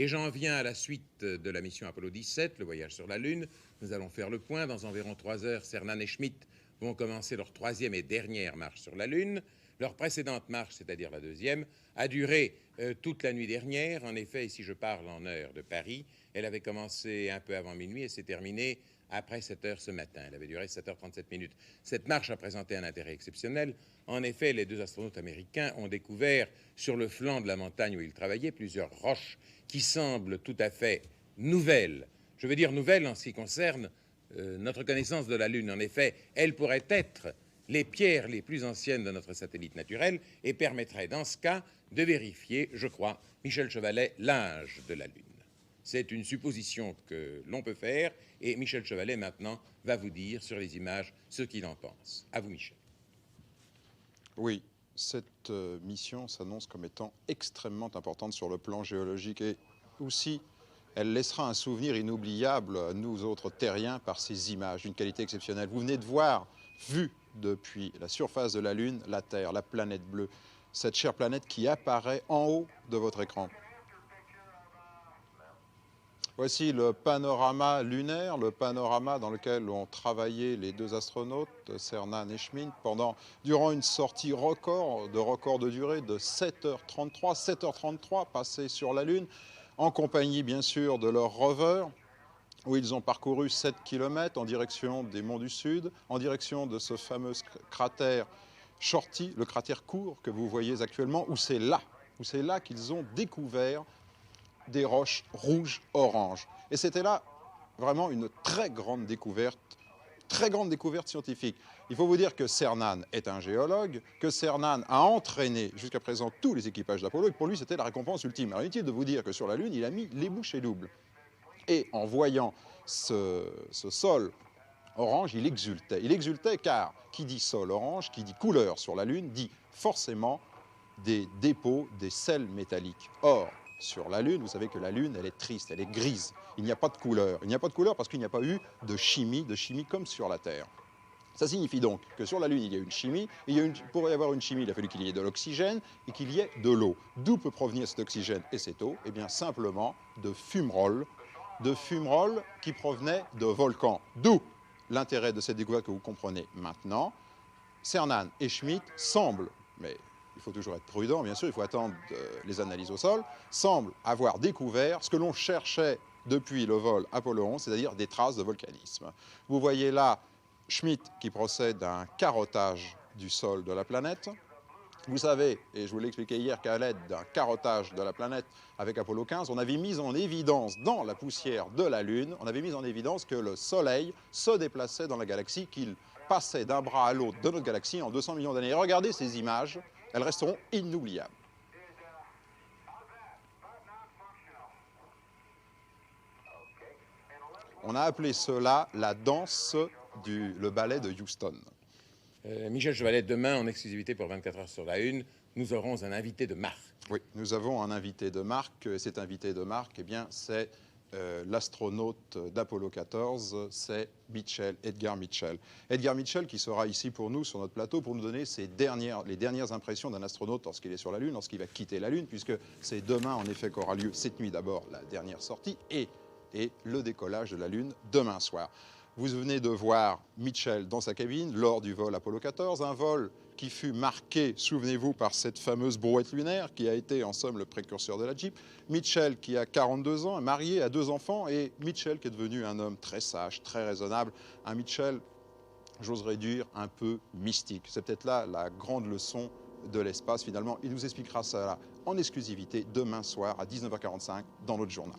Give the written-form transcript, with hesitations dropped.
Et j'en viens à la suite de la mission Apollo 17, le voyage sur la Lune. Nous allons faire le point. Dans environ 3 heures, Cernan et Schmitt vont commencer leur 3e et dernière marche sur la Lune. Leur précédente marche, c'est-à-dire la 2e, a duré toute la nuit dernière. En effet, ici je parle en heure de Paris, elle avait commencé un peu avant minuit et s'est terminée après 7 heures ce matin. Elle avait duré 7h37 minutes. Cette marche a présenté un intérêt exceptionnel. En effet, les 2 astronautes américains ont découvert sur le flanc de la montagne où ils travaillaient plusieurs roches qui semblent tout à fait nouvelles. Je veux dire nouvelles en ce qui concerne notre connaissance de la Lune. En effet, elles pourraient être les pierres les plus anciennes de notre satellite naturel et permettraient dans ce cas de vérifier, je crois, Michel Chevalet, l'âge de la Lune. C'est une supposition que l'on peut faire et Michel Chevalet maintenant va vous dire sur les images ce qu'il en pense. À vous, Michel. Oui, cette mission s'annonce comme étant extrêmement importante sur le plan géologique et aussi elle laissera un souvenir inoubliable à nous autres terriens par ces images d'une qualité exceptionnelle. Vous venez de voir, vu depuis la surface de la Lune, la Terre, la planète bleue, cette chère planète qui apparaît en haut de votre écran. Voici le panorama lunaire, le panorama dans lequel ont travaillé les 2 astronautes, Cernan et Schmitt, durant une sortie record de durée de 7h33 passées sur la Lune, en compagnie bien sûr de leur rover, où ils ont parcouru 7 km en direction des monts du Sud, en direction de ce fameux cratère Shorty, le cratère court que vous voyez actuellement, où c'est là qu'ils ont découvert des roches rouges-oranges. Et c'était là vraiment une très grande découverte scientifique. Il faut vous dire que Cernan est un géologue, que Cernan a entraîné jusqu'à présent tous les équipages d'Apollo, et pour lui c'était la récompense ultime. Alors inutile de vous dire que sur la Lune, il a mis les bouchées doubles. Et en voyant ce sol orange, il exultait. Il exultait car qui dit sol orange, qui dit couleur sur la Lune, dit forcément des dépôts, des sels métalliques. Or, sur la Lune, vous savez que la Lune, elle est triste, elle est grise. Il n'y a pas de couleur. Il n'y a pas de couleur parce qu'il n'y a pas eu de chimie comme sur la Terre. Ça signifie donc que sur la Lune, il y a une chimie. Et pour y avoir une chimie, il a fallu qu'il y ait de l'oxygène et qu'il y ait de l'eau. D'où peut provenir cet oxygène et cette eau? Eh bien, simplement de fumerolles qui provenaient de volcans. D'où l'intérêt de cette découverte que vous comprenez maintenant. Cernan et Schmitt semblent, mais il faut toujours être prudent, bien sûr, il faut attendre les analyses au sol, semblent avoir découvert ce que l'on cherchait depuis le vol Apollo 11, c'est-à-dire des traces de volcanisme. Vous voyez là Schmitt qui procède à un carottage du sol de la planète. Vous savez, et je vous l'ai expliqué hier, qu'à l'aide d'un carottage de la planète avec Apollo 15, on avait mis en évidence dans la poussière de la Lune, on avait mis en évidence que le Soleil se déplaçait dans la galaxie, qu'il passait d'un bras à l'autre de notre galaxie en 200 millions d'années. Et regardez ces images, elles resteront inoubliables. On a appelé cela la danse le ballet de Houston. Michel Chevalet, demain, en exclusivité pour 24 heures sur la Une, nous aurons un invité de marque. Oui, nous avons un invité de marque. Cet invité de marque, eh bien, c'est l'astronaute d'Apollo 14, c'est Edgar Mitchell. Edgar Mitchell qui sera ici pour nous, sur notre plateau, pour nous donner les dernières impressions d'un astronaute lorsqu'il est sur la Lune, lorsqu'il va quitter la Lune, puisque c'est demain, en effet, qu'aura lieu cette nuit d'abord la dernière sortie et le décollage de la Lune demain soir. Vous venez de voir Mitchell dans sa cabine lors du vol Apollo 14, un vol qui fut marqué, souvenez-vous, par cette fameuse brouette lunaire qui a été en somme le précurseur de la Jeep. Mitchell qui a 42 ans, marié, a 2 enfants, et Mitchell qui est devenu un homme très sage, très raisonnable, un Mitchell, j'oserais dire, un peu mystique. C'est peut-être là la grande leçon de l'espace finalement. Il nous expliquera ça en exclusivité demain soir à 19h45 dans notre journal.